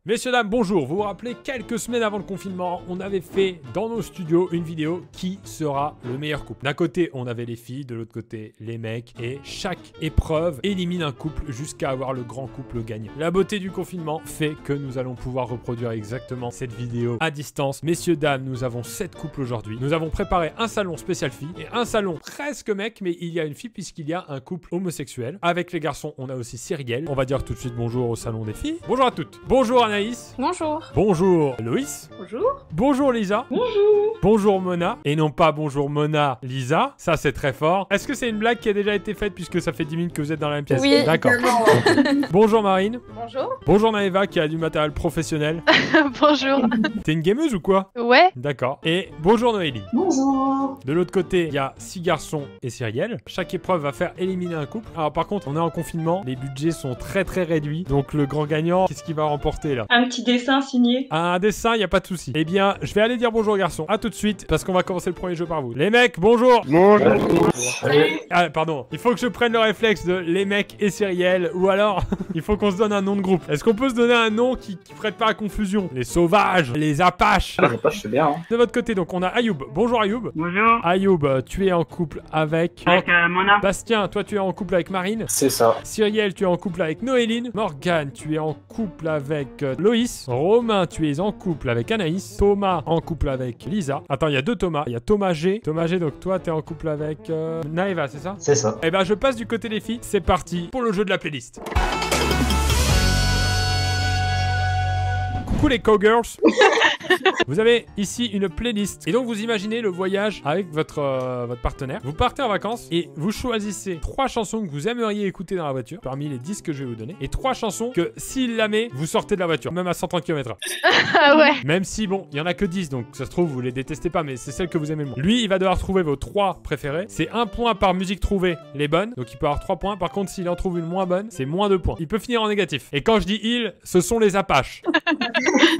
Messieurs, dames, bonjour. Vous vous rappelez, quelques semaines avant le confinement, on avait fait dans nos studios une vidéo qui sera le meilleur couple. D'un côté, on avait les filles, de l'autre côté, les mecs. Et chaque épreuve élimine un couple jusqu'à avoir le grand couple gagnant. La beauté du confinement fait que nous allons pouvoir reproduire exactement cette vidéo à distance. Messieurs, dames, nous avons 7 couples aujourd'hui. Nous avons préparé un salon spécial filles et un salon presque mec, mais il y a une fille puisqu'il y a un couple homosexuel. Avec les garçons, on a aussi Cyrielle. On va dire tout de suite bonjour au salon des filles. Bonjour à toutes. Bonjour Anaïs. Bonjour. Bonjour Loïs. Bonjour. Bonjour Lisa. Bonjour. Bonjour Mona. Et non pas bonjour Mona, Lisa. Ça c'est très fort. Est-ce que c'est une blague qui a déjà été faite puisque ça fait 10 minutes que vous êtes dans la même pièce? Oui. D'accord. Bonjour Marine. Bonjour. Bonjour Naeva qui a du matériel professionnel. Bonjour. T'es une gameuse ou quoi? Ouais. D'accord. Et bonjour Noélie. Bonjour. De l'autre côté, il y a 6 garçons et Cyrielle. Chaque épreuve va faire éliminer un couple. Alors par contre, on est en confinement. Les budgets sont très réduits. Donc le grand gagnant, qu'est-ce qu'il va remporter là? Un petit dessin signé. Un dessin, il n'y a pas de souci. Eh bien, je vais aller dire bonjour garçons. À tout de suite, parce qu'on va commencer le premier jeu par vous. Les mecs, bonjour. Bonjour. Ah, pardon. Il faut que je prenne le réflexe de les mecs et Cyrielle. Ou alors, il faut qu'on se donne un nom de groupe. Est-ce qu'on peut se donner un nom qui prête pas à confusion? Les sauvages, les apaches. Ah, je sais bien. Hein. De votre côté, donc, on a Ayoub. Bonjour Ayoub. Bonjour, Ayoub, tu es en couple avec... avec Mona. Bastien, toi tu es en couple avec Marine. C'est ça. Cyrielle, tu es en couple avec Noéline. Morgane, tu es en couple avec Loïs. Romain, tu es en couple avec Anaïs. Thomas, en couple avec Lisa. Attends, il y a 2 Thomas. Il y a Thomas G. Thomas G, donc toi, tu es en couple avec Naeva, c'est ça? C'est ça. Eh ben, je passe du côté des filles. C'est parti pour le jeu de la playlist. Coucou les cowgirls. Vous avez ici une playlist et donc vous imaginez le voyage avec votre partenaire. Vous partez en vacances et vous choisissez 3 chansons que vous aimeriez écouter dans la voiture parmi les 10 que je vais vous donner et 3 chansons que s'il la met, vous sortez de la voiture même à 130 km/h. Ah ouais. Même si bon, il y en a que 10 donc ça se trouve vous les détestez pas mais c'est celles que vous aimez le moins. Lui, il va devoir trouver vos 3 préférées. C'est 1 point par musique trouvée, les bonnes. Donc il peut avoir 3 points. Par contre, s'il en trouve une moins bonne, c'est moins 2 points. Il peut finir en négatif. Et quand je dis il, ce sont les Apaches.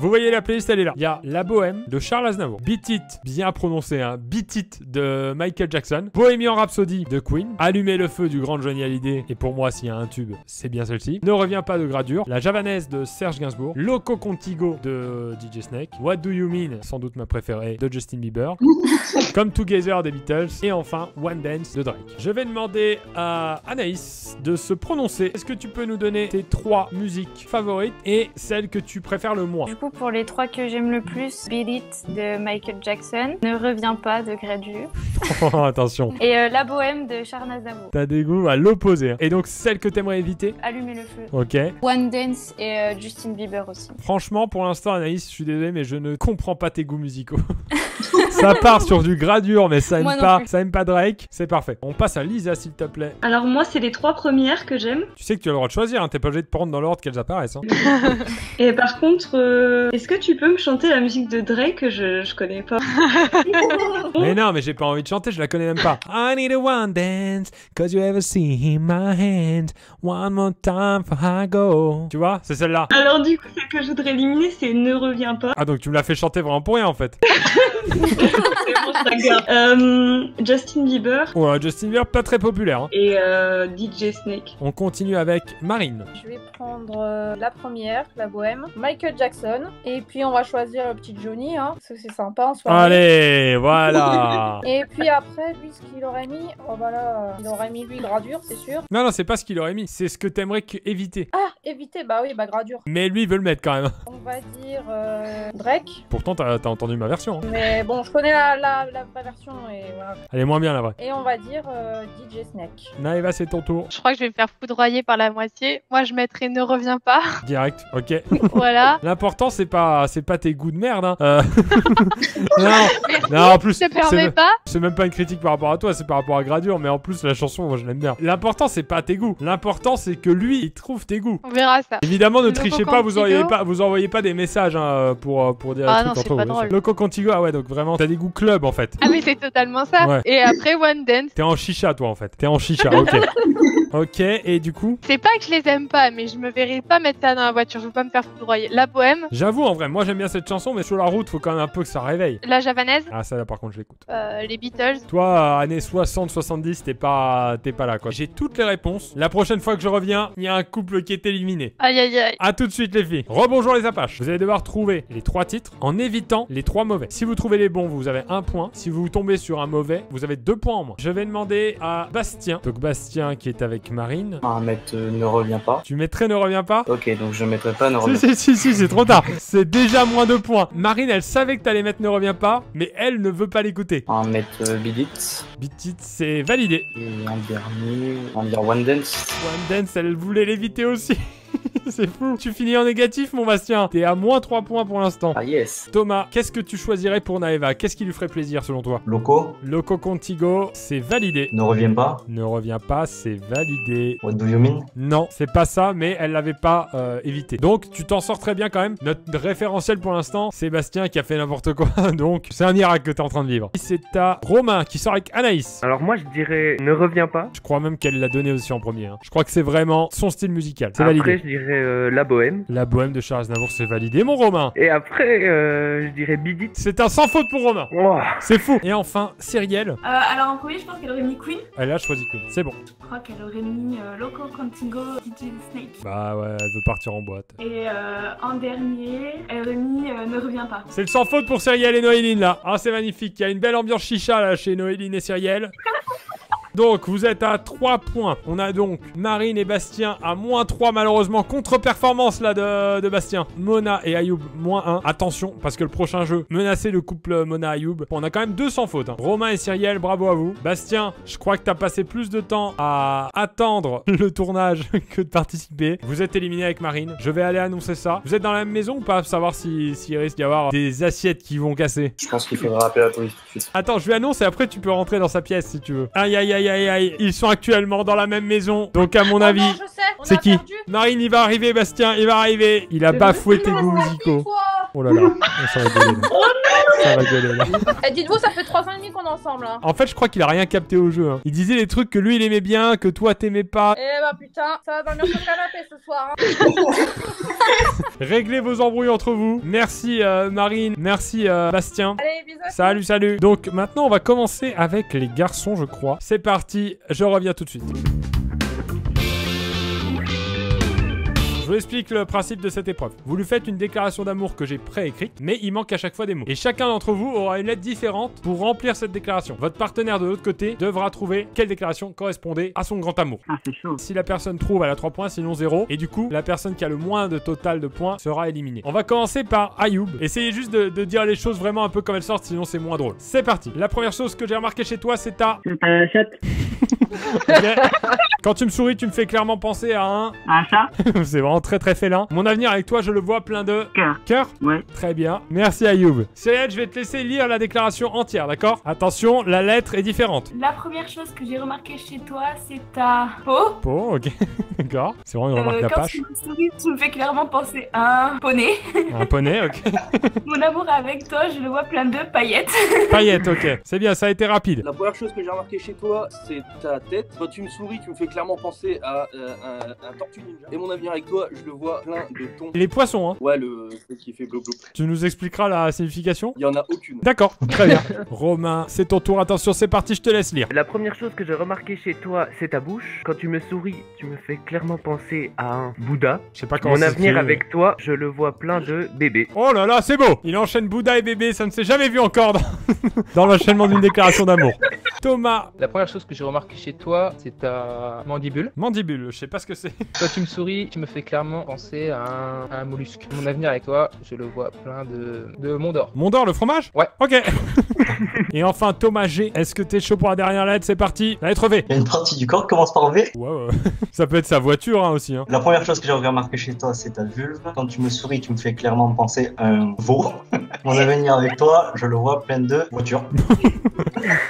Vous voyez la playlist, elle est là. Il y a La Bohème de Charles Aznavour, Beat It, bien prononcé, hein, Beat It de Michael Jackson, Bohemian Rhapsody de Queen, Allumer le feu du grand Johnny Hallyday, et pour moi, s'il y a un tube, c'est bien celle-ci. Ne reviens pas de Gradure, La Javanaise de Serge Gainsbourg, Loco Contigo de DJ Snake, What Do You Mean, sans doute ma préférée, de Justin Bieber, Come Together des Beatles, et enfin One Dance de Drake. Je vais demander à Anaïs de se prononcer. Est-ce que tu peux nous donner tes 3 musiques favorites et celles que tu préfères le moins? Du coup, pour les 3 que j'aime le plus, Beat It de Michael Jackson, Ne reviens pas de Gradure Oh, attention. et La Bohème de Charles Aznavour. T'as des goûts à l'opposé. Et donc, celle que t'aimerais éviter? Allumer le feu. Ok. One Dance et Justin Bieber aussi. Franchement, pour l'instant, Anaïs, je suis désolé, mais je ne comprends pas tes goûts musicaux. Ça part sur du Gradure, mais ça Moi aime non pas, plus. ça aime pas Drake. C'est parfait. On passe à Lisa, s'il te plaît. Alors moi, c'est les 3 premières que j'aime. Tu sais que tu as le droit de choisir, hein. T'es pas obligé de prendre dans l'ordre qu'elles apparaissent. Hein. Et par contre, est-ce que tu peux me chanter la musique de Drake que je connais pas? Mais non, mais j'ai pas envie de chanter, je la connais même pas. I need a one dance, cause you ever see my hand. One more time for I go. Tu vois, c'est celle-là. Alors du coup, celle que je voudrais éliminer, c'est Ne reviens pas. Ah, donc tu me l'as fait chanter vraiment pour rien en fait. C'est bon, je la garde. Justin Bieber Ouais, Justin Bieber, pas très populaire. Hein. et DJ Snake. On continue avec Marine. Je vais prendre la première, La Bohème, Michael Jackson, et puis on va choisir le petit Johnny, hein, parce que c'est sympa en soirée. Allez, voilà. Et puis après, lui, ce qu'il aurait mis, oh bah là, il aurait mis lui Gradure, c'est sûr. Non, c'est pas ce qu'il aurait mis, c'est ce que t'aimerais éviter. Ah, éviter, bah oui, bah Gradure. Mais lui, il veut le mettre quand même. On va dire Drake, Pourtant, t'as entendu ma version. Hein. mais bon, je connais la vraie version, et voilà. Elle est moins bien, la vraie. Et on va dire DJ Snake. Naeva, c'est ton tour. Je crois que je vais me faire foudroyer par la moitié. Moi, je mettrai Ne reviens pas. Direct, ok. Voilà. L'important, c'est pas tes goûts de merde. Hein. Non, en plus, Je te permets pas. c'est même pas une critique par rapport à toi, c'est par rapport à Gradure, mais en plus, la chanson, moi, je l'aime bien. L'important, c'est pas tes goûts. L'important, c'est que lui, il trouve tes goûts. On verra ça. Évidemment, ne Loco trichez pas, Contigo. vous envoyez pas des messages hein, pour dire Ah des non, trucs c'est entre pas vous. bien drôle. sûr. Loco Contigo, ah ouais, donc vraiment, t'as des goûts club en fait. Ah mais c'est totalement ça. Ouais. Et après One Dance. T'es en chicha, toi, en fait. T'es en chicha, ok. Ok, et du coup? C'est pas que je les aime pas, mais je me verrai pas mettre ça dans la voiture. Je veux pas me faire foudroyer. La bohème, J'avoue, en vrai, moi j'aime bien cette chanson, mais sur la route, faut quand même un peu que ça réveille. la javanaise, Ah, ça là, par contre, je l'écoute. les Beatles. Toi, années 60-70, t'es pas là, quoi. J'ai toutes les réponses. La prochaine fois que je reviens, il y a un couple qui est éliminé. Aïe aïe aïe. A tout de suite, les filles. Rebonjour les Apaches. Vous allez devoir trouver les 3 titres en évitant les 3 mauvais. Si vous trouvez les bons, vous avez 1 point. Si vous tombez sur un mauvais, vous avez 2 points en moins. Je vais demander à Bastien. Donc Bastien qui est avec Marine. On va mettre ne revient pas. Tu mettrais ne revient pas? Ok, donc je mettrai pas ne revient Si, c'est trop tard. C'est déjà moins 2 points. Marine, elle savait que t'allais mettre ne revient pas, mais elle ne veut pas l'écouter. pas. On va mettre Beat It. Beat It, c'est validé. Et un dernier, on va dire One Dance. One Dance, elle voulait l'éviter aussi. C'est fou. Tu finis en négatif, mon Bastien. T'es à moins 3 points pour l'instant. Ah yes. Thomas, qu'est-ce que tu choisirais pour Naeva? Qu'est-ce qui lui ferait plaisir selon toi? Loco, Loco Contigo, c'est validé. ne reviens pas. Ne reviens pas, c'est validé. What do you mean? Non, c'est pas ça, mais elle l'avait pas évité. Donc, tu t'en sors très bien quand même. Notre référentiel pour l'instant, c'est Bastien qui a fait n'importe quoi. Donc, c'est un miracle que t'es en train de vivre. C'est à Romain qui sort avec Anaïs. Alors moi je dirais ne reviens pas. Je crois même qu'elle l'a donné aussi en premier. Hein. Je crois que c'est vraiment son style musical. C'est Après validé. je dirais la bohème. La bohème de Charles Aznavour, c'est validé, mon Romain. Et après je dirais Beat It. C'est un sans faute pour Romain. Oh. C'est fou. Et enfin, Cyrielle. Alors en premier, je pense qu'elle aurait mis Queen. Elle a choisi Queen. C'est bon. Je crois qu'elle aurait mis Loco Contigo, DJ Snake. Bah ouais, elle veut partir en boîte. Et en dernier, elle aurait mis Ne reviens pas. C'est le sans faute pour Cyrielle et Noéline là. Ah, c'est magnifique. Il y a une belle ambiance chicha là chez Noéline et Cyrielle. Donc, vous êtes à 3 points. On a donc Marine et Bastien à moins 3, malheureusement. Contre-performance, là, de Bastien. Mona et Ayoub, moins 1. Attention, parce que le prochain jeu, menacer le couple Mona-Ayoub. Bon, on a quand même 2 sans faute. Hein. Romain et Cyrielle, bravo à vous. Bastien, je crois que t'as passé plus de temps à attendre le tournage que de participer. Vous êtes éliminé avec Marine. Je vais aller annoncer ça. Vous êtes dans la même maison ou pas? Pour savoir s'il risque d'y avoir des assiettes qui vont casser. Je pense qu'il faudra appeler la police tout de suite. Attends, je lui annonce et après tu peux rentrer dans sa pièce si tu veux. Aïe aïe aïe aïe aïe. Ils sont actuellement dans la même maison. Donc à mon avis, Non, je sais, on c'est a qui? perdu. Marine, il va arriver, Bastien, il va arriver. Il a bafoué tes goûts musicaux. Oh là là, ça va gueuler là. Ça va gueuler là. Eh, dites-vous, ça fait 3 ans et demi qu'on est ensemble. Hein. En fait, je crois qu'il a rien capté au jeu. Hein. Il disait les trucs que lui il aimait bien, que toi t'aimais pas. Eh bah putain, ça va dormir sur le canapé ce soir. Hein. Réglez vos embrouilles entre vous. Merci Marine, merci Bastien. Allez, bisous. Salut, salut. Donc maintenant, on va commencer avec les garçons, je crois. C'est parti, je reviens tout de suite. Je vous explique le principe de cette épreuve. Vous lui faites une déclaration d'amour que j'ai préécrite, mais il manque à chaque fois des mots. Et chacun d'entre vous aura une lettre différente pour remplir cette déclaration. Votre partenaire de l'autre côté devra trouver quelle déclaration correspondait à son grand amour. Ah, c'est chaud. Si la personne trouve, elle a 3 points, sinon 0. Et du coup, la personne qui a le moins de total de points sera éliminée. On va commencer par Ayoub. Essayez juste de dire les choses vraiment un peu comme elles sortent, sinon c'est moins drôle. C'est parti. La première chose que j'ai remarqué chez toi, c'est ta... Okay. Quand tu me souris, tu me fais clairement penser à un chat. C'est vraiment très très félin. Mon avenir avec toi, je le vois plein de Cœur. Cœur. Ouais. Très bien. Merci Ayoub. Cyrielle, je vais te laisser lire la déclaration entière, d'accord? Attention, la lettre est différente. La première chose que j'ai remarqué chez toi, c'est ta peau. Bon, ok. D'accord. C'est vraiment une remarque Quand d'Apache. tu me souris, tu me fais clairement penser à un poney. Un poney, ok. Mon amour avec toi, je le vois plein de paillettes. Paillettes, ok. C'est bien, ça a été rapide. La première chose que j'ai remarqué chez toi, c'est ta tête. Quand tu me souris, tu me fais clairement penser à un tortue ninja. Et mon avenir avec toi, je le vois plein de tons. Les poissons, hein. Ouais, le truc qui fait blou blou. Tu nous expliqueras la signification? Il y en a aucune. D'accord, très bien. Romain, c'est ton tour. Attention, c'est parti, je te laisse lire. La première chose que j'ai remarqué chez toi, c'est ta bouche. Quand tu me souris, tu me fais clairement penser à un Bouddha. Je sais pas comment Mon ça avenir s'écrit, avec toi, je le vois plein de bébés. Oh là là, c'est beau. Il enchaîne Bouddha et bébé, ça ne s'est jamais vu encore dans l'enchaînement d'une déclaration d'amour. Thomas. La première chose que j'ai remarqué chez toi, c'est ta mandibule. Mandibule, je sais pas ce que c'est. Quand tu me souris, tu me fais clairement penser à un mollusque. Mon avenir avec toi, je le vois plein de Mondor. Mondor, le fromage? Ouais. Ok. Et enfin, Thomas G. Est-ce que t'es chaud pour la dernière lettre? C'est parti. La lettre V. Il y a une partie du corps qui commence par V. Ouais. Ça peut être sa voiture, hein, aussi. Hein. La première chose que j'ai remarqué chez toi, c'est ta vulve. Quand tu me souris, tu me fais clairement penser à un veau. Mon avenir avec toi, je le vois plein de voitures.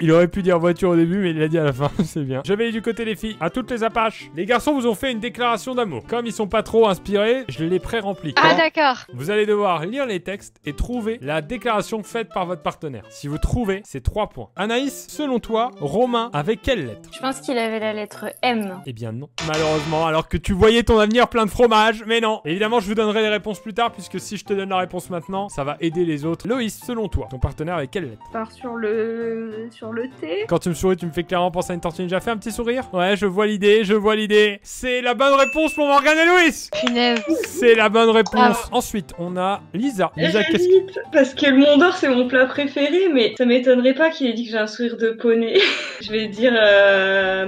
Il aurait pu dire voiture au début, mais il l'a dit à la fin. C'est bien. Je vais aller du côté des filles. À toutes les apaches. Les garçons vous ont fait une déclaration d'amour. Comme ils sont pas trop inspirés, je l'ai pré-rempli. Ah d'accord. Vous allez devoir lire les textes et trouver la déclaration faite par votre partenaire. Si vous trouvez, c'est 3 points. Anaïs, selon toi, Romain avait quelle lettre? Je pense qu'il avait la lettre M. Eh bien non. Malheureusement, alors que tu voyais ton avenir plein de fromage, mais non. Évidemment, je vous donnerai les réponses plus tard, puisque si je te donne la réponse maintenant, ça va aider les autres. Loïs, selon toi, ton partenaire avait quelle lettre? Je pars sur le T. Quand tu me souris, tu me fais clairement penser à une tortue ninja. Fais un petit sourire. Ouais, je vois l'idée, je vois l'idée. C'est la bonne réponse pour Morgane et Loïs. Punaise. C'est la bonne réponse. Ensuite, on a Lisa. Lisa, qu'est-ce que... J'hésite, parce que le Mont d'Or c'est mon plat préféré, mais ça m'étonnerait pas qu'il ait dit que j'ai un sourire de poney. Je vais dire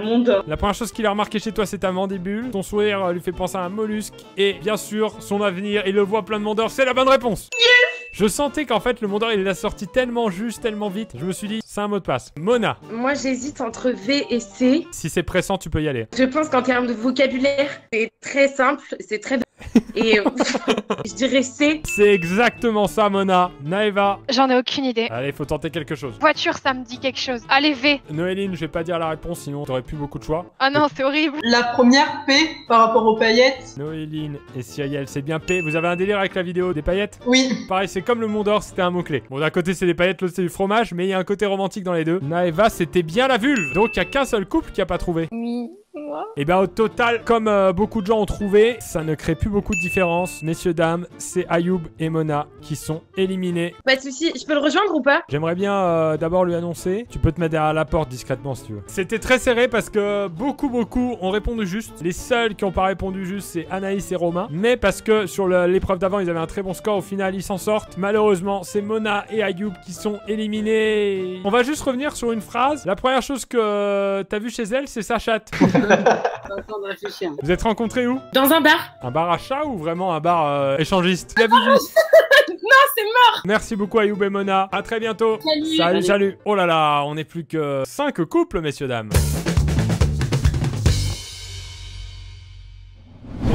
Mont d'Or. La première chose qu'il a remarqué chez toi, c'est ta mandibule. Ton sourire lui fait penser à un mollusque. Et bien sûr, son avenir, il le voit plein de Mont d'Or. C'est la bonne réponse. Yes. Je sentais qu'en fait, le Mont d'Or, il l'a sorti tellement juste, tellement vite. Je me suis dit, c'est un mot de passe. Mona. Moi, j'hésite entre V et C. Si c'est pressant, tu peux y aller. Je pense qu'en termes de vocabulaire, c'est très simple, c'est très... Et je dirais C. C'est exactement ça, Mona. Naeva. J'en ai aucune idée. Allez, faut tenter quelque chose. Voiture, ça me dit quelque chose. Allez, V. Noéline, je vais pas dire la réponse, sinon t'aurais plus beaucoup de choix. Ah non, c'est horrible. La première P par rapport aux paillettes. Noéline et Cyrielle, c'est bien P. Vous avez un délire avec la vidéo des paillettes? Oui. Pareil, c'est comme le Mont d'Or, c'était un mot-clé. Bon, d'un côté, c'est des paillettes, l'autre, c'est du fromage, mais il y a un côté romantique dans les deux. Naeva, c'était bien la vulve. Donc, il y a qu'un seul couple qui a pas trouvé. Oui. Et bien au total, comme beaucoup de gens ont trouvé, ça ne crée plus beaucoup de différence. Messieurs, dames, c'est Ayoub et Mona qui sont éliminés. Pas de soucis, je peux le rejoindre ou pas? J'aimerais bien d'abord lui annoncer. Tu peux te mettre derrière la porte discrètement si tu veux. C'était très serré parce que beaucoup ont répondu juste. Les seuls qui n'ont pas répondu juste, c'est Anaïs et Romain. Mais parce que sur l'épreuve d'avant, ils avaient un très bon score. Au final, ils s'en sortent. Malheureusement, c'est Mona et Ayoub qui sont éliminés. On va juste revenir sur une phrase. La première chose que t'as vu chez elle, c'est sa chatte. Vous êtes rencontrés où? Dans un bar. Un bar à chat ou vraiment un bar échangiste? Non, c'est mort. Merci beaucoup Ayoub et Mona. À très bientôt. Salut. Oh là là, on n'est plus que 5 couples, messieurs, dames.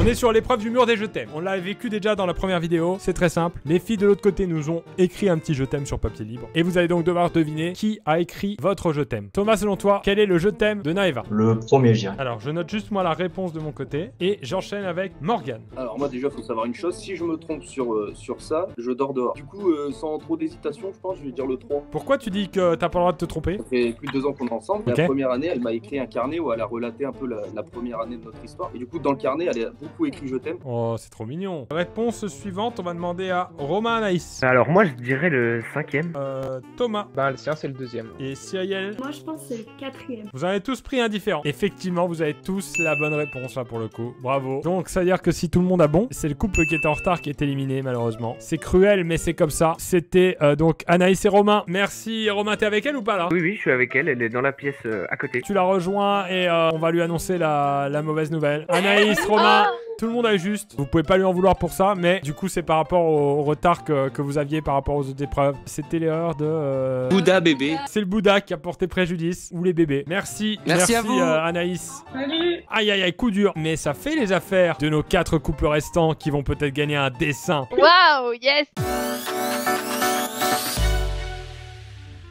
On est sur l'épreuve du mur des je t'aime. On l'a vécu déjà dans la première vidéo. C'est très simple. Les filles de l'autre côté nous ont écrit un petit je t'aime sur papier libre. Et vous allez donc devoir deviner qui a écrit votre je t'aime. Thomas, selon toi, quel est le je t'aime de Naeva? Le premier, je dirais. Alors, je note juste moi la réponse de mon côté. Et j'enchaîne avec Morgane. Alors moi déjà, faut savoir une chose. Si je me trompe sur ça, je dors dehors. Du coup, sans trop d'hésitation, je pense je vais dire le 3. Pourquoi tu dis que t'as pas le droit de te tromper? Ça fait plus de 2 ans qu'on est ensemble. Okay. La première année, elle m'a écrit un carnet où elle a relaté un peu la première année de notre histoire. Et du coup, dans le carnet, elle a beaucoup écrit je t'aime. Oh, c'est trop mignon. Réponse suivante, on va demander à Romain Anaïs. Alors moi, je dirais le 5e. Thomas. Ben, le sien, c'est le 2e. Et Cyrielle. Moi, je pense que c'est le 4e. Vous en avez tous pris un différent. Effectivement, vous avez tous la bonne réponse là pour le coup. Bravo. Donc, ça veut dire que si tout le monde a bon, c'est le couple qui était en retard qui est éliminé malheureusement. C'est cruel, mais c'est comme ça. C'était donc Anaïs et Romain. Merci. Romain, t'es avec elle ou pas là? Oui, je suis avec elle. Elle est dans la pièce à côté. Tu la rejoins et on va lui annoncer la mauvaise nouvelle. Anaïs, Romain. Tout le monde a juste. Vous pouvez pas lui en vouloir pour ça, mais du coup, c'est par rapport au retard que vous aviez par rapport aux autres épreuves. C'était l'erreur de... Bouddha bébé. C'est le Bouddha qui a porté préjudice, ou les bébés. Merci à vous. Anaïs. Salut. Aïe, coup dur. Mais ça fait les affaires de nos 4 couples restants qui vont peut-être gagner un dessin. Waouh, yes.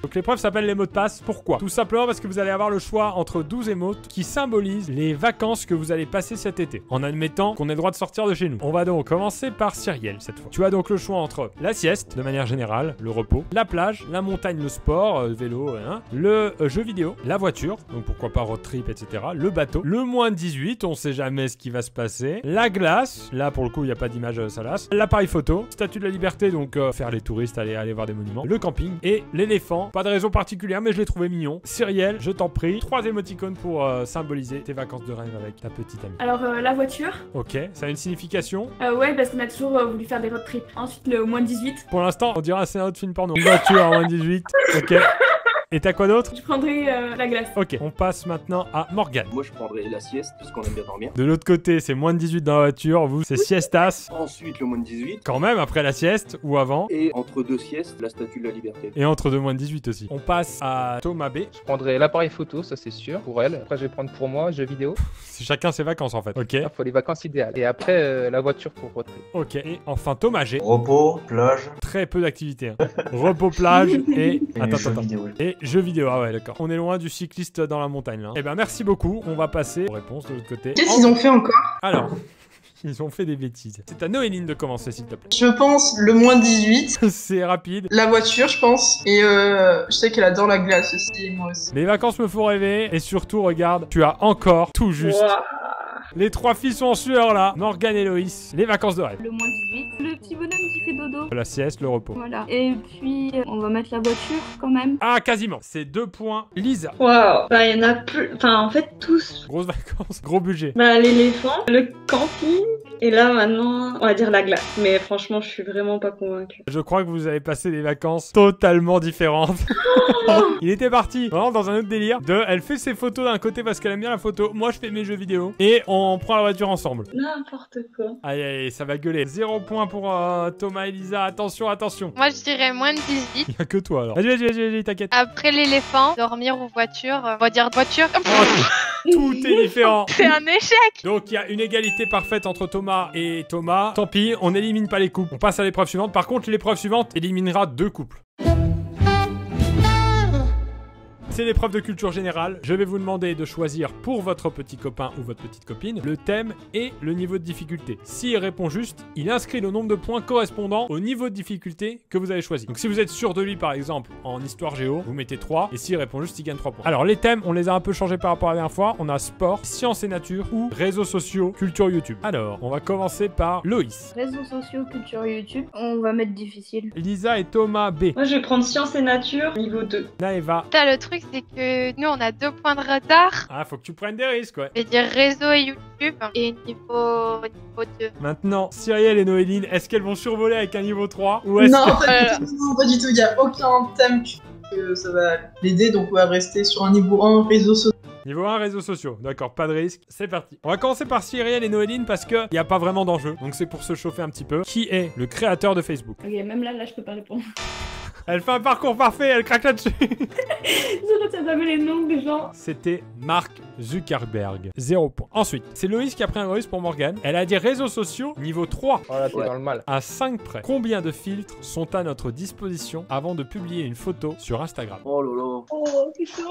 Donc l'épreuve s'appelle les mots de passe. Pourquoi? Tout simplement parce que vous allez avoir le choix entre 12 émotes qui symbolisent les vacances que vous allez passer cet été, en admettant qu'on ait le droit de sortir de chez nous. On va donc commencer par Cyrielle cette fois. Tu as donc le choix entre la sieste, de manière générale, le repos, la plage, la montagne, le sport, vélo, le jeu vidéo, la voiture, donc pourquoi pas road trip, etc., le bateau, le moins de 18, on sait jamais ce qui va se passer, la glace, là pour le coup il n'y a pas d'image salace, l'appareil photo, statue de la liberté, donc faire les touristes, aller voir des monuments, le camping, et l'éléphant. Pas de raison particulière, mais je l'ai trouvé mignon. Cyrielle, je t'en prie. 3 émoticônes pour symboliser tes vacances de rêve avec ta petite amie. Alors, la voiture. Ok, ça a une signification? Ouais, parce qu'on a toujours voulu faire des road trips. Ensuite, le moins de 18. Pour l'instant, on dirait c'est un autre film porno. Une voiture à moins de 18. Ok. Et t'as quoi d'autre? Je prendrai la glace. Ok, on passe maintenant à Morgane. Moi, je prendrais la sieste, parce qu'on aime bien dormir. De l'autre côté, c'est moins de 18 dans la voiture. Vous, c'est siestas. Ensuite, le moins de 18. Quand même, après la sieste ou avant. Et entre 2 siestes, la statue de la liberté. Et entre 2 moins de 18 aussi. On passe à Thomas B. Je prendrai l'appareil photo, ça c'est sûr, pour elle. Après, je vais prendre pour moi, jeux vidéo. C'est chacun ses vacances en fait. Ok. Il faut les vacances idéales. Et après, la voiture pour road trip. Ok. Et enfin, Thomas G. Repos, plage. très peu d'activités. Hein. Repos plage et... Attends. Vidéo. Et jeux vidéo, ah ouais d'accord. On est loin du cycliste dans la montagne là. Eh ben merci beaucoup, on va passer aux réponses de l'autre côté. Qu'est-ce qu'ils ont fait encore? Alors... Ils ont fait des bêtises. C'est à Noéline de commencer, s'il te plaît. Je pense le moins 18. C'est rapide. La voiture, je pense. Et je sais qu'elle adore la glace aussi, et moi aussi. Les vacances me font rêver. Et surtout, regarde, tu as encore tout juste. Wow. Les 3 filles sont en sueur là. Morgane et Loïs. Les vacances de rêve. Le moins 18. Le petit bonhomme qui fait dodo. La sieste, le repos. Voilà. Et puis, on va mettre la voiture quand même. Ah, quasiment. C'est 2 points. Lisa. Waouh. Bah, il y en a plus. Enfin, en fait, tous. Grosses vacances, gros budget. Bah, l'éléphant, le camping. Et là, maintenant, on va dire la glace. Mais franchement, je suis vraiment pas convaincue. Je crois que vous avez passé des vacances totalement différentes. Il était parti vraiment dans un autre délire. Elle fait ses photos d'un côté parce qu'elle aime bien la photo. Moi, je fais mes jeux vidéo. Et on prend la voiture ensemble. N'importe quoi. Aïe, aïe, ça va gueuler. 0 point pour Thomas et Lisa. Attention, attention. Moi, je dirais moins de 18. Il y a que toi alors. Vas-y, t'inquiète. Après l'éléphant, dormir ou voiture, on va dire voiture. Tout est différent. C'est un échec. Donc il y a une égalité parfaite entre Thomas et Thomas. Tant pis, on n'élimine pas les couples. On passe à l'épreuve suivante. Par contre, l'épreuve suivante éliminera 2 couples. C'est l'épreuve de culture générale. Je vais vous demander de choisir pour votre petit copain ou votre petite copine le thème et le niveau de difficulté. S'il répond juste, il inscrit le nombre de points correspondant au niveau de difficulté que vous avez choisi. Donc si vous êtes sûr de lui par exemple en histoire géo, vous mettez 3 et s'il répond juste, il gagne 3 points. Alors les thèmes, on les a un peu changés par rapport à la dernière fois. On a sport, sciences et nature ou réseaux sociaux, culture YouTube. Alors, on va commencer par Loïs. Réseaux sociaux, culture YouTube. On va mettre difficile. Lisa et Thomas B. Moi, je vais prendre sciences et nature, niveau 2. Naeva. Putain, le truc, c'est que nous, on a 2 points de retard. Ah, faut que tu prennes des risques, ouais. Je vais dire réseau et YouTube. Et niveau 2. Maintenant, Cyrielle et Noéline, est-ce qu'elles vont survoler avec un niveau 3 ou est-ce Non, que... pas du tout. Il n'y a aucun thème que ça va l'aider, donc on va rester sur un niveau 1, réseaux sociaux. Niveau 1, réseaux sociaux. D'accord, pas de risque. C'est parti. On va commencer par Cyrielle et Noéline parce qu'il n'y a pas vraiment d'enjeu. Donc c'est pour se chauffer un petit peu. Qui est le créateur de Facebook? Ok, même là, je peux pas répondre. Elle fait un parcours parfait, elle craque là-dessus. Je retiens jamais les noms des gens. C'était Mark Zuckerberg. 0 point. Ensuite, c'est Loïs qui a pris un russe pour Morgane. Elle a dit réseaux sociaux, niveau 3. Voilà, t'es dans le mal. À 5 près. Combien de filtres sont à notre disposition avant de publier une photo sur Instagram? Oh là là. Oh, putain.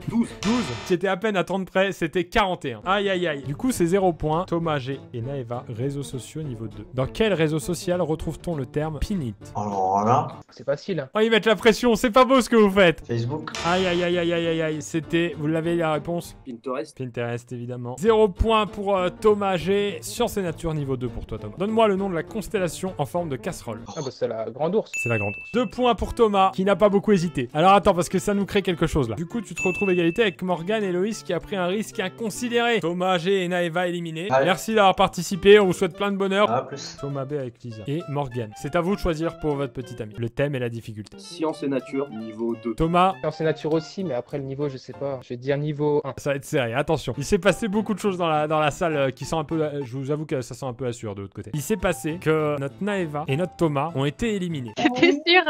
12. 12. C'était à peine à 30 près, c'était 41. Aïe aïe aïe. Du coup, c'est 0 point. Thomas G et Naeva, réseaux sociaux niveau 2. Dans quel réseau social retrouve-t-on le terme pinit? Alors là, c'est facile. Oh, ils mettent la pression, c'est pas beau ce que vous faites. Facebook. Aïe aïe aïe aïe aïe aïe aïe. C'était, vous l'avez la réponse? Pinterest. Pinterest évidemment. 0 point pour Thomas G. Sciences et nature niveau 2 pour toi Thomas. Donne-moi le nom de la constellation en forme de casserole. Ah bah c'est la grande ours. C'est la grande ours. 2 points pour Thomas qui n'a pas beaucoup hésité. Alors attends parce que ça nous crée quelque chose là. Du coup tu te retrouves égalité avec Morgane et Loïs qui a pris un risque inconsidéré. Thomas G et Naeva éliminés. Allez. Merci d'avoir participé, on vous souhaite plein de bonheur. Ah, plus. Thomas B avec Lisa. Et Morgane. C'est à vous de choisir pour votre petit ami. Le thème et la difficulté. Sciences et nature, niveau 2. Thomas. Sciences et nature aussi, mais après le niveau, je sais pas. Je vais dire niveau 1. Ça va être serré, attention. Il s'est passé beaucoup de choses dans la salle qui sont un peu... je vous avoue que ça sent un peu la sueur de l'autre côté. Il s'est passé que notre Naeva et notre Thomas ont été éliminés. T'es sûr?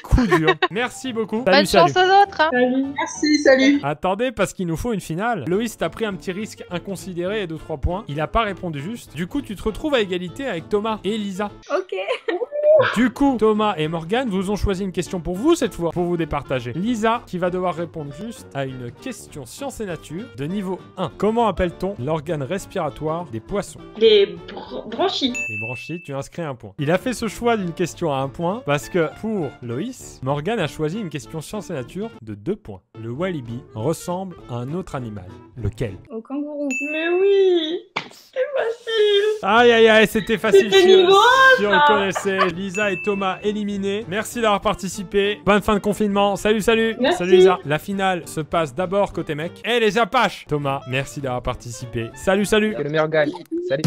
Coup dur. Merci beaucoup. Bonne chance aux autres. Hein. Salut. Merci, salut. Attendez, parce qu'il nous faut une finale. Loïs t'a pris un petit risque inconsidéré de 3 points. Il a pas répondu juste. Du coup, tu te retrouves à égalité avec Thomas et Lisa. Ok. Du coup, Thomas et Morgane vous ont choisi une question pour vous cette fois, pour vous départager. Lisa qui va devoir répondre juste à une question sciences et nature de niveau 1. Comment appelle-t-on l'organe respiratoire des poissons? Les branchies. Les branchies, tu inscris un point. Il a fait ce choix d'une question à 1 point parce que pour Loïs, Morgane a choisi une question sciences et nature de 2 points. Le walibi ressemble à un autre animal. Lequel? Au kangourou. Mais oui. C'est facile. Aïe aïe aïe, c'était facile. C'était niveau 1, si on le connaissait. Lisa et Thomas éliminés. Merci d'avoir participé. Bonne fin de confinement. Salut, salut. Merci. Salut Lisa. La finale se passe d'abord côté mec. Et les Apaches. Thomas, merci d'avoir participé. Salut, salut. Que le meilleur gagne. Salut.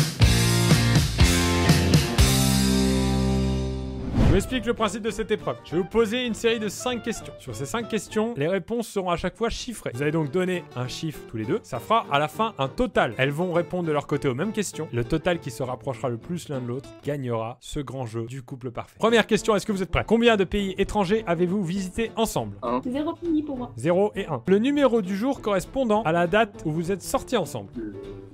Je vous explique le principe de cette épreuve. Je vais vous poser une série de 5 questions. Sur ces 5 questions, les réponses seront à chaque fois chiffrées. Vous allez donc donner un chiffre tous les deux. Ça fera à la fin un total. Elles vont répondre de leur côté aux mêmes questions. Le total qui se rapprochera le plus l'un de l'autre gagnera ce grand jeu du couple parfait. Première question, est-ce que vous êtes prêts? Combien de pays étrangers avez-vous visité ensemble? 0 pays pour moi. 0 et 1. Le numéro du jour correspondant à la date où vous êtes sortis ensemble.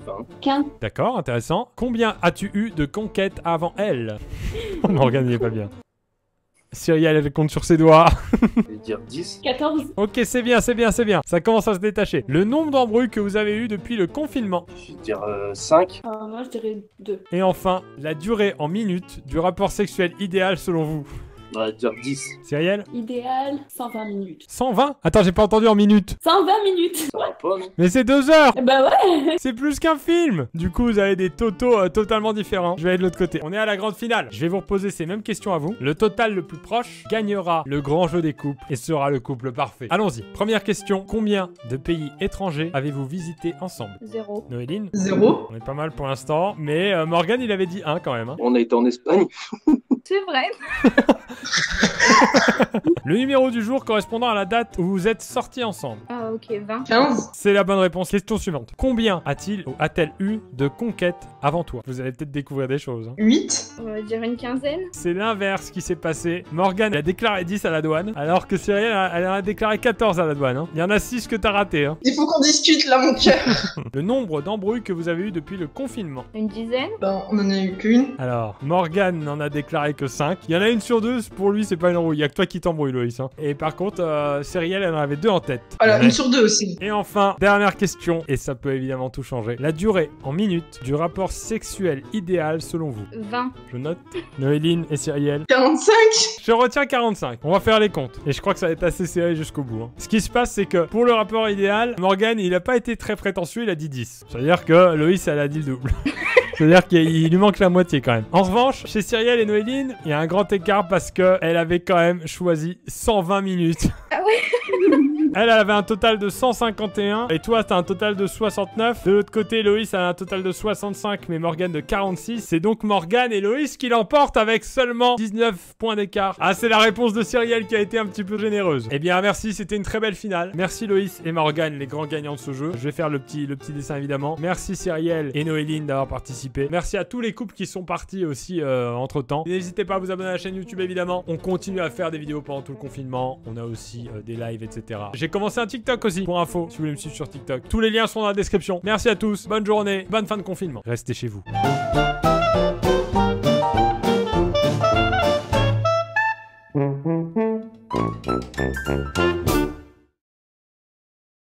20. 15. D'accord, intéressant. Combien as-tu eu de conquêtes avant elle? Morgane, il est pas bien. Cyrielle, elle compte sur ses doigts. Je vais dire 10. 14. Ok, c'est bien, c'est bien, c'est bien. Ça commence à se détacher. Le nombre d'embrouilles que vous avez eu depuis le confinement. Je vais dire 5. Moi, je dirais 2. Et enfin, la durée en minutes du rapport sexuel idéal selon vous. On va dire 10. Cyrielle? Idéal, 120 minutes. 120? Attends, j'ai pas entendu en minutes. 120 minutes. Ça va pas, non? Mais c'est 2 heures. Bah ouais. C'est plus qu'un film. Du coup, vous avez des totaux totalement différents. Je vais aller de l'autre côté. On est à la grande finale. Je vais vous reposer ces mêmes questions à vous. Le total le plus proche gagnera le grand jeu des couples et sera le couple parfait. Allons-y. Première question. Combien de pays étrangers avez-vous visité ensemble? 0. Noéline? 0. On est pas mal pour l'instant. Mais Morgane, il avait dit 1 quand même. Hein. On a été en Espagne. C'est vrai. Le numéro du jour correspondant à la date où vous êtes sortis ensemble. Ah ok, 20. 15. C'est la bonne réponse. Question suivante. Combien a-t-il ou a-t-elle eu de conquêtes avant toi? Vous allez peut-être découvrir des choses. Hein. 8. On va dire une quinzaine. C'est l'inverse qui s'est passé. Morgane a déclaré 10 à la douane, alors que Cyrielle elle en a déclaré 14 à la douane. Hein. Il y en a 6 que t'as raté. Hein. Il faut qu'on discute là, mon cœur. Le nombre d'embrouilles que vous avez eu depuis le confinement. Une dizaine. Ben, on en a eu qu'une. Alors, Morgane n'en a déclaré que 5. Il y en a une sur 2, pour lui c'est pas une embrouille. Il y a que toi qui t'embrouille, Loïs. Hein. Et par contre, Cyrielle elle en avait 2 en tête. Voilà, Ouais. une sur 2 aussi. Et enfin, dernière question, et ça peut évidemment tout changer. La durée en minutes du rapport sexuel idéal selon vous. 20. Je note. Noéline et Cyrielle. 45. Je retiens 45. On va faire les comptes. Et je crois que ça va être assez serré jusqu'au bout. Hein. Ce qui se passe, c'est que pour le rapport idéal, Morgane, il a pas été très prétentieux, il a dit 10. C'est-à-dire que Loïs, elle a dit le double. C'est-à-dire qu'il lui manque la moitié quand même. En revanche, chez Cyrielle et Noéline, il y a un grand écart parce qu'elle avait quand même choisi 120 minutes. Ah ouais. Elle avait un total de 151 et toi t'as un total de 69. De l'autre côté, Loïs a un total de 65 mais Morgane de 46. C'est donc Morgane et Loïs qui l'emportent avec seulement 19 points d'écart. Ah, c'est la réponse de Cyrielle qui a été un petit peu généreuse. Eh bien merci, c'était une très belle finale. Merci Loïs et Morgane, les grands gagnants de ce jeu. Je vais faire le petit dessin évidemment. Merci Cyrielle et Noéline d'avoir participé. Merci à tous les couples qui sont partis aussi entre temps. N'hésitez pas à vous abonner à la chaîne YouTube évidemment. On continue à faire des vidéos pendant tout le confinement. On a aussi des lives, etc. J'ai commencé un TikTok aussi, pour info, si vous voulez me suivre sur TikTok. Tous les liens sont dans la description. Merci à tous, bonne journée, bonne fin de confinement. Restez chez vous.